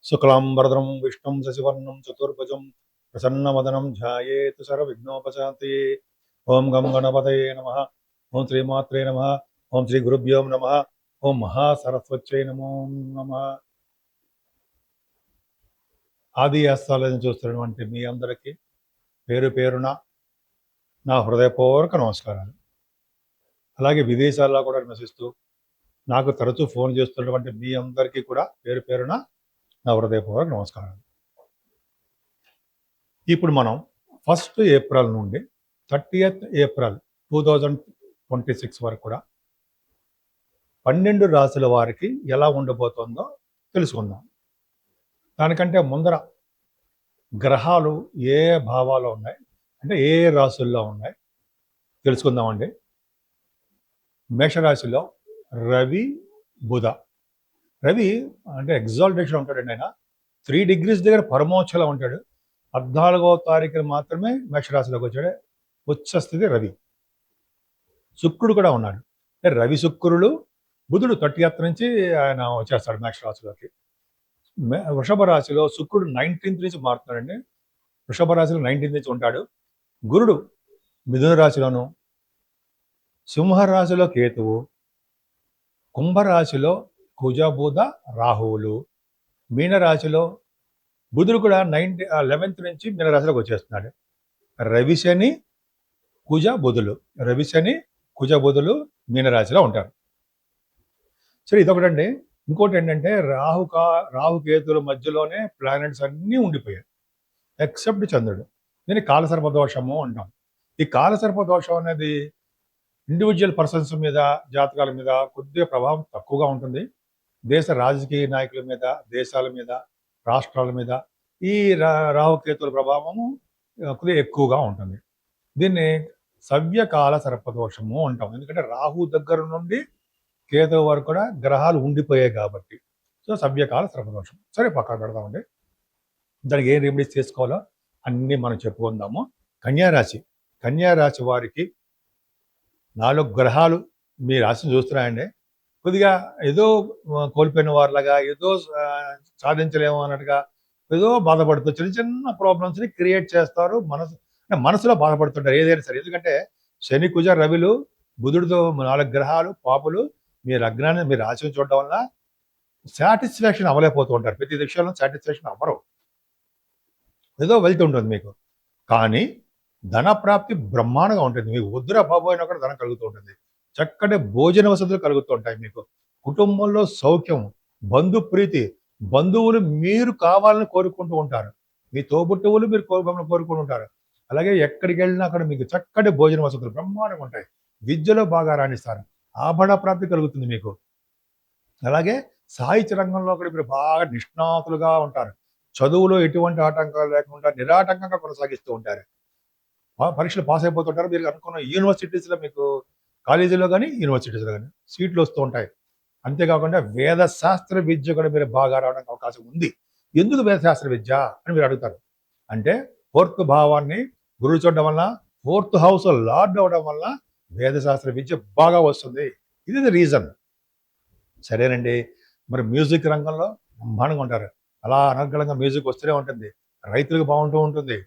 శుక్లాంబరధరం విష్ణుం శశివర్ణం చతుర్భుజం ప్రసన్నవదనం ధ్యాయేత్ సర్వవిఘ్నోపశాంతయే. ఓం గం గణపతయే నమః. ఓం శ్రీమాత్రే నమః. ఓం శ్రీ గురుభ్యో నమః. ఓం మహాసరస్వత్యై నమో నమః. ఆది ఆస్థాలను చూస్తున్నటువంటి మీ అందరికీ పేరు పేరున నా హృదయపూర్వక నమస్కారాలు. అలాగే విదేశాల్లో కూడా నివసిస్తూ నాకు తరచూ ఫోన్ చేస్తున్నటువంటి మీ అందరికీ కూడా పేరు పేరున నా హృదయపూర్వక నమస్కారాలు. ఇప్పుడు మనం 1 ఏప్రిల్ నుండి 30th ఏప్రిల్ 2026 వరకు కూడా 12 రాశుల వారికి ఎలా ఉండబోతుందో తెలుసుకుందాం. దానికంటే ముందర గ్రహాలు ఏ భావాలు ఉన్నాయి, అంటే ఏ రాశుల్లో ఉన్నాయి తెలుసుకుందామండి. మేషరాశిలో రవి, బుధ. రవి అంటే ఎగ్జాల్టేషన్ ఉంటాడండి. ఆయన 3 degrees దగ్గర పరమోచ్చలో ఉంటాడు. 14వ తారీఖున మాత్రమే మేషరాశిలోకి వచ్చాడు. ఉచ్చస్థితి రవి. శుక్రుడు కూడా ఉన్నాడు. అంటే రవి శుక్రుడు, బుధుడు 30th నుంచి ఆయన వచ్చేస్తాడు మేషరాశిలోకి. వృషభ రాశిలో శుక్రుడు 19th నుంచి మారుతున్నాడండి. వృషభ రాశిలో 19th నుంచి ఉంటాడు. గురుడు మిథున రాశిలోను, సింహరాశిలో కేతువు, కుంభరాశిలో కుజ, బుధ, రాహువులు, మీనరాశిలో బుధుడు కూడా 11th నుంచి మీనరాశిలోకి వచ్చేస్తున్నాడు. రవి శని కుజ బుధులు, రవి శని కుజ బుధులు మీనరాశిలో ఉంటారు. సరే, ఇదొకటండి. ఇంకోటి ఏంటంటే రాహుకేతుల మధ్యలోనే ప్లానెట్స్ అన్నీ ఉండిపోయాయి ఎక్సెప్ట్ చంద్రుడు. దీన్ని కాలసర్పదోషము అంటాం. ఈ కాలసర్పదోషం అనేది ఇండివిజువల్ పర్సన్స్ మీద, జాతకాల మీద కొద్దిగా ప్రభావం తక్కువగా ఉంటుంది. దేశ రాజకీయ నాయకుల మీద, దేశాల మీద, రాష్ట్రాల మీద ఈ రాహుకేతుల ప్రభావము కొద్దిగా ఎక్కువగా ఉంటుంది. దీన్ని సవ్యకాల సర్పదోషము అంటాం. ఎందుకంటే రాహు దగ్గర నుండి కేతువు వరకు కూడా గ్రహాలు ఉండిపోయాయి కాబట్టి. సో సవ్యకాల సర్పదోషం. సరే, పక్కన పెడదామండి. దానికి ఏం రెమెడీస్ చేసుకోవాలో అన్నీ మనం చెప్పుకుందాము. కన్యారాశి వారికి 4 గ్రహాలు మీ రాశిని చూస్తున్నాయండి. కొద్దిగా ఏదో కోల్పోయిన వారిలాగా, ఏదో సాధించలేము అన్నట్టుగా, ఏదో బాధపడుతూ చిన్న చిన్న ప్రాబ్లమ్స్ని క్రియేట్ చేస్తారు. మనసులో బాధపడుతుంటారు ఏదైనా సరే. ఎందుకంటే శని, కుజ, రవిలు, బుధుడితో 4 గ్రహాలు పాపులు మీ లగ్నాన్ని, మీ రాశిని చూడడం వల్ల సాటిస్ఫాక్షన్ అవ్వలేకపోతూ ఉంటారు. ప్రతి విషయంలో సాటిస్ఫాక్షన్ అవ్వరు. ఏదో వెళ్తుంటుంది మీకు. కానీ ధన ప్రాప్తి బ్రహ్మాండంగా ఉంటుంది. మీకు వద్దురా బాబు అయినా కూడా ధనం కలుగుతూ ఉంటుంది. చక్కటి భోజన వసతులు కలుగుతూ ఉంటాయి మీకు. కుటుంబంలో సౌఖ్యం, బంధు ప్రీతి, బంధువులు మీరు కావాలని కోరుకుంటూ ఉంటారు. మీ తోబుట్టువులు మీరు కోరుకుంటూ ఉంటారు. అలాగే ఎక్కడికి వెళ్ళినా అక్కడ మీకు చక్కటి భోజన వసతులు బ్రహ్మాండంగా ఉంటాయి. విద్యలో బాగా రాణిస్తారు. ఆభరణ ప్రాప్తి కలుగుతుంది మీకు. అలాగే సాహిత్య రంగంలో కూడా మీరు బాగా నిష్ణాతులుగా ఉంటారు. చదువులో ఎటువంటి ఆటంకాలు లేకుండా నిరాటంకంగా కొనసాగిస్తూ ఉంటారు. పరీక్షలు పాస్ అయిపోతుంటారు. మీరు అనుకున్న యూనివర్సిటీస్లో, మీకు కాలేజీలో కానీ యూనివర్సిటీస్లో కానీ సీట్లు వస్తూ ఉంటాయి. అంతేకాకుండా వేదశాస్త్ర విద్య కూడా మీరు బాగా రావడానికి అవకాశం ఉంది. ఎందుకు వేదశాస్త్ర విద్య అని మీరు అడుగుతారు. అంటే 4th భావాన్ని గురువు చూడడం వల్ల, 4th హౌస్ లార్డ్ అవ్వడం వల్ల వేదశాస్త్ర విద్య బాగా వస్తుంది. ఇది రీజన్. సరేనండి. మరి మ్యూజిక్ రంగంలో బ్రహ్మాండంగా ఉంటారు. అలా అనర్గళంగా మ్యూజిక్ వస్తూనే ఉంటుంది. రైతులకు బాగుంటూ ఉంటుంది.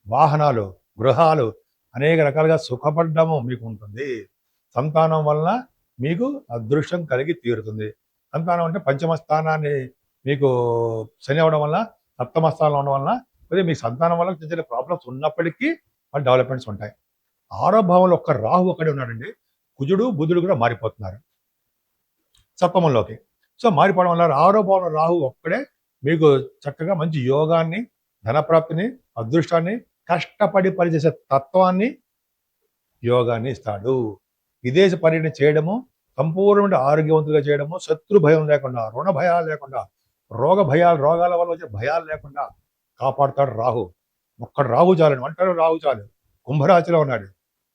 వాహనాలు, గృహాలు అనేక రకాలుగా సుఖపడ్డము మీకు ఉంటుంది. సంతానం వలన మీకు అదృష్టం కలిగి తీరుతుంది. సంతానం అంటే పంచమ స్థానాన్ని మీకు శని అవ్వడం వల్ల, సప్తమ స్థానంలో ఉండడం వలన కొద్దిగా మీ సంతానం వల్ల చిన్న చిన్న ప్రాబ్లమ్స్ ఉన్నప్పటికీ వాళ్ళ డెవలప్మెంట్స్ ఉంటాయి. 6వ భావంలో ఒక్క రాహు ఒక్కడే ఉన్నాడండి. కుజుడు, బుధుడు కూడా మారిపోతున్నారు సప్తమంలోకి. సో మారిపోవడం వల్ల 6వ భావంలో రాహు ఒక్కడే మీకు చక్కగా మంచి యోగాన్ని, ధనప్రాప్తిని, అదృష్టాన్ని, కష్టపడి పనిచేసే తత్వాన్ని, యోగాన్ని ఇస్తాడు. విదేశ పర్యటన చేయడము, సంపూర్ణమైన ఆరోగ్యవంతులుగా చేయడము, శత్రు భయం లేకుండా, రుణ భయాలు లేకుండా, రోగాల వల్ల వచ్చే భయాలు లేకుండా కాపాడుతాడు రాహు. ఒక్కడు రాహు చాలండి. ఒంటరి రాహు చాలు. కుంభరాశిలో ఉన్నాడు.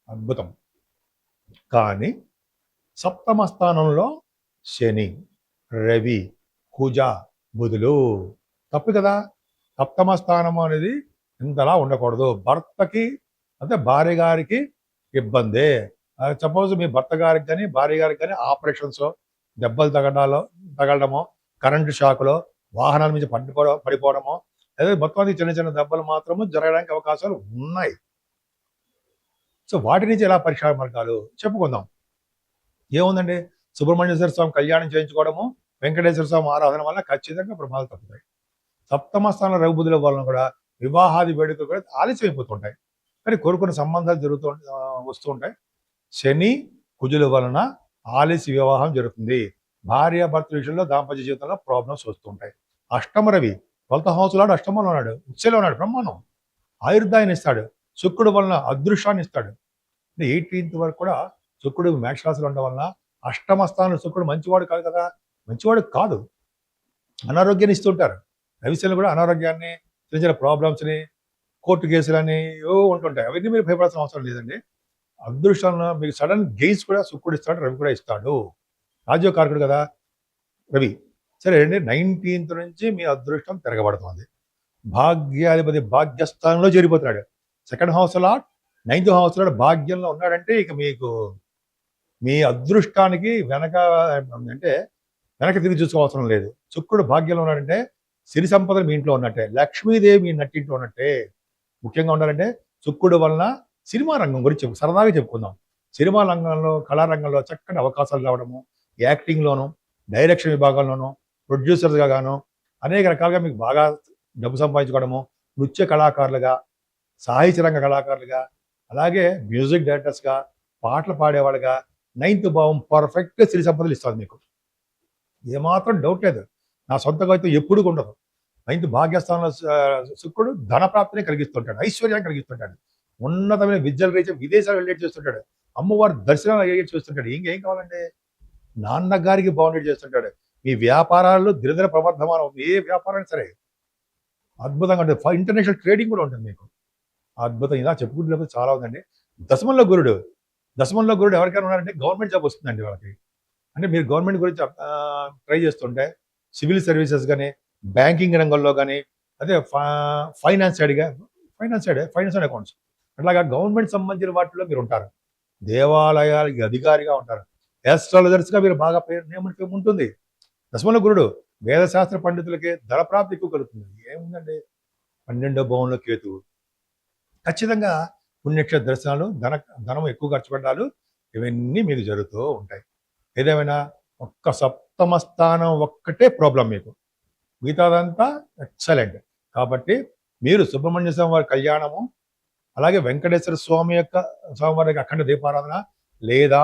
అద్భుతం. కానీ సప్తమ స్థానంలో శని, రవి, కుజ, బుధులు. తప్పు కదా. సప్తమ స్థానం అనేది ఇంతలా ఉండకూడదు. భర్తకి అంటే భార్య గారికి ఇబ్బందే. సపోజ్ మీ భర్త గారికి కానీ, భార్య గారికి కానీ ఆపరేషన్స్, దెబ్బలు తగలడమో, కరెంటు షాకులో, వాహనాల మీద పడిపోవడమో లేదా మొత్తం చిన్న చిన్న దెబ్బలు మాత్రము జరగడానికి అవకాశాలు ఉన్నాయి. సో వాటి నుంచి ఎలా పరిష్కార మార్గాలు చెప్పుకుందాం. ఏముందండి, సుబ్రహ్మణ్యేశ్వర స్వామి కళ్యాణం చేయించుకోవడము, వెంకటేశ్వర స్వామి ఆరాధన వల్ల ఖచ్చితంగా ప్రభావాలు తప్పుతాయి. సప్తమ స్థానంలో రఘుబుధుల వలన కూడా వివాహాది వేడుకలు కూడా ఆలస్యం అయిపోతుంటాయి. కానీ కొన్ని సంబంధాలు వస్తూ ఉంటాయి. శని కుజుల వలన ఆలస్య వివాహం జరుగుతుంది. భార్యాభర్తల విషయంలో దాంపత్య జీవితంలో ప్రాబ్లమ్స్ వస్తుంటాయి. అష్టమ రవి 12th హౌస్ లాడు అష్టమంలో ఉన్నాడు, ఉచ్చలో ఉన్నాడు, బ్రహ్మాండం ఆయుర్దాయాన్ని ఇస్తాడు. శుక్రుడు వలన అదృష్టాన్ని ఇస్తాడు. 18th వరకు కూడా శుక్రుడు మేషరాశిలో ఉండడం వలన అష్టమ స్థానంలో శుక్రుడు మంచివాడు కాదు కదా, మంచివాడు కాదు, అనారోగ్యాన్ని ఇస్తుంటారు. రవిశనులు కూడా అనారోగ్యాన్ని, చిన్న చిన్న ప్రాబ్లమ్స్ని, కోర్టు కేసులని ఏవో ఉంటుంటాయి. అవన్నీ మీరు భయపడాల్సిన అవసరం లేదండి. అదృష్టంలో మీకు సడన్ గెయిన్స్ కూడా శుక్రుడు ఇస్తాడు, రవి కూడా ఇస్తాడు. రాజ్యకారకుడు కదా రవి. సరే అండి, 19th నుంచి మీ అదృష్టం తిరగబడుతుంది. భాగ్యాధిపతి భాగ్యస్థానంలో చేరిపోతున్నాడు. 2nd house lord 9th house lord భాగ్యంలో ఉన్నాడంటే ఇక మీకు మీ అదృష్టానికి వెనక తిరిగి చూసుకోవాల్సిన లేదు. శుక్రుడు భాగ్యంలో ఉన్నాడంటే సిరి సంపదలు మీ ఇంట్లో ఉన్నట్టే, లక్ష్మీదేవి మీ నట్టింట్లో ఉన్నట్టే. ముఖ్యంగా ఉండాలంటే శుక్రుడు వలన సినిమా రంగం గురించి సరదాగా చెప్పుకుందాం. సినిమా రంగంలో, కళారంగంలో చక్కటి అవకాశాలు రావడము, యాక్టింగ్లోను, డైరెక్షన్ విభాగంలోను, ప్రొడ్యూసర్స్గా గాను అనేక రకాలుగా మీకు బాగా డబ్బు సంపాదించుకోవడము, నృత్య కళాకారులుగా, సాహిత్య రంగ కళాకారులుగా, అలాగే మ్యూజిక్ డైరెక్టర్స్గా, పాటలు పాడేవాళ్ళుగా 9th భావం పర్ఫెక్ట్గా సిరి సంపదలు ఇస్తుంది మీకు. ఏమాత్రం డౌట్ లేదు. నా సొంతగా అయితే ఎప్పుడు ఉండదు. 9th భాగ్యస్థానంలో శుక్రుడు ధన ప్రాప్తిని కలిగిస్తుంటాడు, ఐశ్వర్యాన్ని కలిగిస్తుంటాడు, ఉన్నతమైన విద్యలు రీత్యా విదేశాలు వెళ్ళేట్ చేస్తుంటాడు, అమ్మవారి దర్శనాలు అయ్యేట్ చేస్తుంటాడు. ఇంకేం కావాలండి, నాన్నగారికి బాగుండేట్ చేస్తుంటాడు. మీ వ్యాపారాల్లో దినదిన ప్రవర్ధమానం, ఏ వ్యాపారం సరే అద్భుతంగా ఉంటుంది. ఇంటర్నేషనల్ ట్రేడింగ్ కూడా ఉంటుంది మీకు. అద్భుతం. ఇలా చెప్పుకుంటే చాలా ఉందండి. దశమంలో గురుడు ఎవరికైనా ఉన్నారంటే గవర్నమెంట్ జాబ్ వస్తుందండి వాళ్ళకి. అంటే మీరు గవర్నమెంట్ గురించి ట్రై చేస్తుంటే సివిల్ సర్వీసెస్ కానీ, బ్యాంకింగ్ రంగంలో కానీ, అదే ఫైనాన్స్ అండ్ అకౌంట్స్, అట్లాగా గవర్నమెంట్ సంబంధించిన వాటిలో మీరు ఉంటారు. దేవాలయాలకి అధికారిగా ఉంటారు. ఆస్ట్రాలజర్స్గా మీరు బాగా పేరు ఉంటుంది. దశమంలో గురుడు వేదశాస్త్ర పండితులకి ధనప్రాప్తి ఎక్కువ కలుగుతుంది. ఏముందండి, 12వ భావంలో కేతువు, ఖచ్చితంగా పుణ్యక్షేత్ర దర్శనాలు, ధనం ఎక్కువ ఖర్చు పెట్టాలు, ఇవన్నీ మీకు జరుగుతూ ఉంటాయి. ఏదేమైనా ఒక్క సప్తమ స్థానం ఒక్కటే ప్రాబ్లం మీకు, మిగతాదంతా ఎక్సలెంట్. కాబట్టి మీరు సుబ్రహ్మణ్య స్వామి వారి కళ్యాణము, అలాగే వెంకటేశ్వర స్వామివారికి అఖండ దీపారాధన, లేదా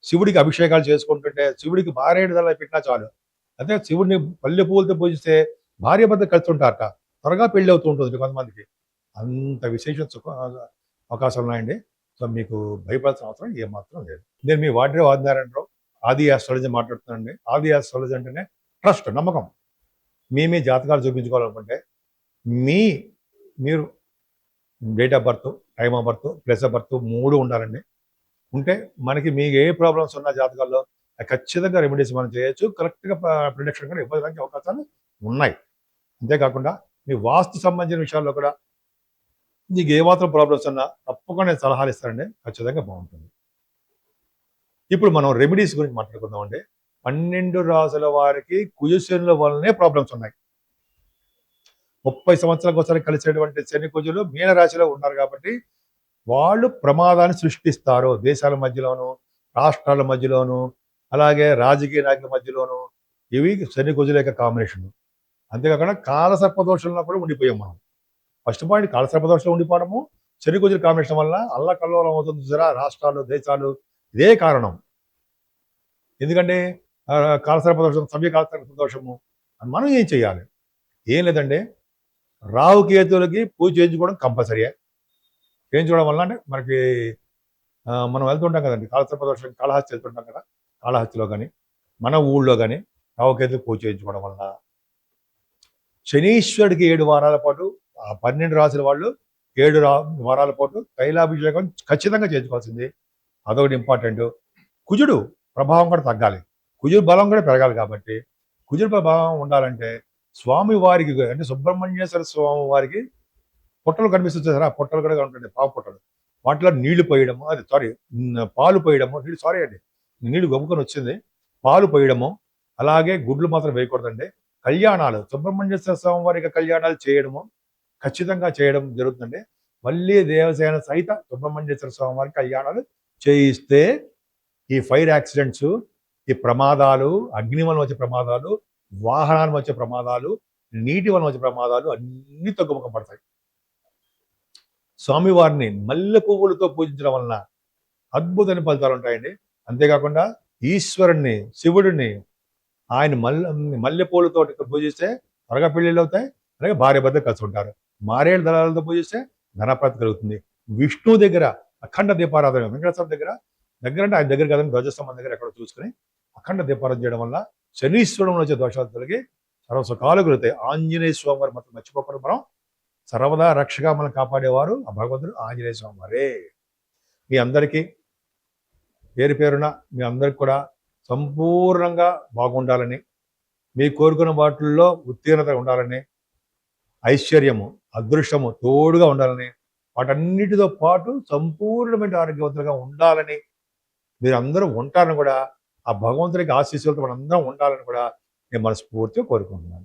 శివుడికి అభిషేకాలు చేసుకుంటుంటే శివుడికి భార్య పెట్టినా చాలు. అదే శివుడిని పల్లె పువ్వులతో పూజిస్తే భార్య భర్త కలిసి ఉంటారట, త్వరగా పెళ్లి అవుతూ ఉంటుంది కొంతమందికి. అంత విశేష అవకాశాలు ఉన్నాయండి. సో మీకు భయపడాల్సిన అవసరం ఏమాత్రం లేదు. నేను మీ ఆదినారాయణరావు, ఆది ఆస్ట్రాలజీ మాట్లాడుతున్నానండి. ఆది ఆస్ట్రాలజీ అంటేనే ట్రస్ట్, నమ్మకం. మీ జాతకాలు చూపించుకోవాలనుకుంటే మీరు date of birth, time of birth, place of birth 3 ఉండాలండి. ఉంటే మనకి మీకు ఏ ప్రాబ్లమ్స్ ఉన్న జాతకాల్లో ఖచ్చితంగా రెమెడీస్ మనం చేయొచ్చు. కరెక్ట్గా ప్రిడిక్షన్ కూడా ఇవ్వడానికి అవకాశాలు ఉన్నాయి. అంతేకాకుండా మీ వాస్తు సంబంధించిన విషయాల్లో కూడా నీకు ఏమాత్రం ప్రాబ్లమ్స్ ఉన్నా తప్పకుండా నేను సలహాలు ఇస్తానండి, ఖచ్చితంగా బాగుంటుంది. ఇప్పుడు మనం రెమెడీస్ గురించి మాట్లాడుకుందామండి. 12 రాసుల వారికి కుజశనుల వల్లనే ప్రాబ్లమ్స్ ఉన్నాయి. 30 సంవత్సరాలకు ఒకసారి కలిసేటువంటి శని కుజులు మీనరాశిలో ఉన్నారు కాబట్టి వాళ్ళు ప్రమాదాన్ని సృష్టిస్తారు. దేశాల మధ్యలోను, రాష్ట్రాల మధ్యలోను, అలాగే రాజకీయ నాయకుల మధ్యలోను. ఇవి శని కుజుల యొక్క కాంబినేషన్. అంతేకాకుండా కాలసర్పదోషంలో కూడా ఉండిపోయాం మనం. ఫస్ట్ పాయింట్ కాలసర్పదోషంలో ఉండిపోవడము, శని కుజుల కాంబినేషన్ వల్ల అల్లకల్లోలం అవుతుంది చూసారా, రాష్ట్రాలు, దేశాలు. ఇదే కారణం. ఎందుకంటే కాలసర్పదోషం, సవ్య కాలసర్పదోషము. మనం ఏం చేయాలి? ఏం లేదండి, రాహుకేతులకి పూజ చేయించుకోవడం కంపల్సరీయే. చేయించుకోవడం వల్ల అంటే మనకి మనం వెళ్తుంటాం కదండి, కాలసర్పదోషం కాళహస్తి వెళ్తుంటాం కదా, కాళహస్తిలో కానీ మన ఊళ్ళో కానీ రాహుకేతులకు పూజ చేయించుకోవడం వల్ల శనీశ్వరుడికి 7 వారాల పాటు, ఆ 12 రాసుల వాళ్ళు 7 వారాల పాటు తైలాభిషేకం ఖచ్చితంగా చేయించుకోవాల్సింది. అదొకటి ఇంపార్టెంట్. కుజుడు ప్రభావం కూడా తగ్గాలి, కుజుడు బలం కూడా పెరగాలి. కాబట్టి కుజుడు ప్రభావం ఉండాలంటే స్వామి వారికి, అంటే సుబ్రహ్మణ్యేశ్వర స్వామి వారికి పొట్టలు కనిపిస్తుంది సార్, ఆ పొట్టలు కూడా ఉంటుంది, పావు పొట్టలు. వాటిలో నీళ్లు పోయడము, పాలు పోయడము, నీళ్లు గొప్పకొని వచ్చింది, పాలు పోయడము. అలాగే గుడ్లు మాత్రం వేయకూడదండి. కళ్యాణాలు సుబ్రహ్మణ్యేశ్వర స్వామి వారికి కళ్యాణాలు చేయడము ఖచ్చితంగా చేయడం జరుగుతుందండి. మళ్ళీ దేవసేన సహిత సుబ్రహ్మణ్యేశ్వర స్వామి వారికి కళ్యాణాలు చేయిస్తే ఈ ఫైర్ యాక్సిడెంట్స్, ఈ ప్రమాదాలు, అగ్ని వలన వచ్చే ప్రమాదాలు, వాహనాల వచ్చే ప్రమాదాలు, నీటి వలన వచ్చే ప్రమాదాలు అన్ని తగ్గుముఖం పడతాయి. స్వామివారిని మల్లె పువ్వులతో పూజించడం వలన అద్భుతమైన ఫలితాలు ఉంటాయండి. అంతేకాకుండా ఈశ్వరుణ్ణి, శివుడిని ఆయన మల్లెపూలతో పూజిస్తే త్వరగా పెళ్ళిళ్ళు అవుతాయి. అలాగే భార్య భర్త కలిసి ఉంటారు. మారేడు దళాలతో పూజిస్తే ధనప్రాప్తి కలుగుతుంది. విష్ణు దగ్గర అఖండ దీపారాధన, వెంకటేశ్వర దగ్గర అంటే ఆయన దగ్గర కదండి, ధ్వజస్తంభం దగ్గర ఎక్కడ చూసుకుని అఖండ దీపారాధన చేయడం వల్ల శనీశ్వరంలో వచ్చే దోషాలు తొలగి సర్వసుఖాలు కలుగుతాయి. ఆంజనేయ స్వామి వారు మాత్రం మర్చిపోకుండా మనం సర్వదా రక్షగా మనం కాపాడేవారు ఆ భగవంతుడు ఆంజనేయ స్వామి వారే. మీ అందరికీ పేరు పేరున మీ అందరికి కూడా సంపూర్ణంగా బాగుండాలని, మీ కోరుకున్న వాటిల్లో ఉత్తీర్ణత ఉండాలని, ఐశ్వర్యము, అదృష్టము తోడుగా ఉండాలని, వాటన్నిటితో పాటు సంపూర్ణమైన ఆరోగ్యవంతులుగా ఉండాలని, మీరు అందరూ ఉంటారని కూడా, ఆ భగవంతుడికి ఆశీస్సులతో మనందరం ఉండాలని కూడా నేను మనస్ఫూర్తిగా కోరుకుంటున్నాను.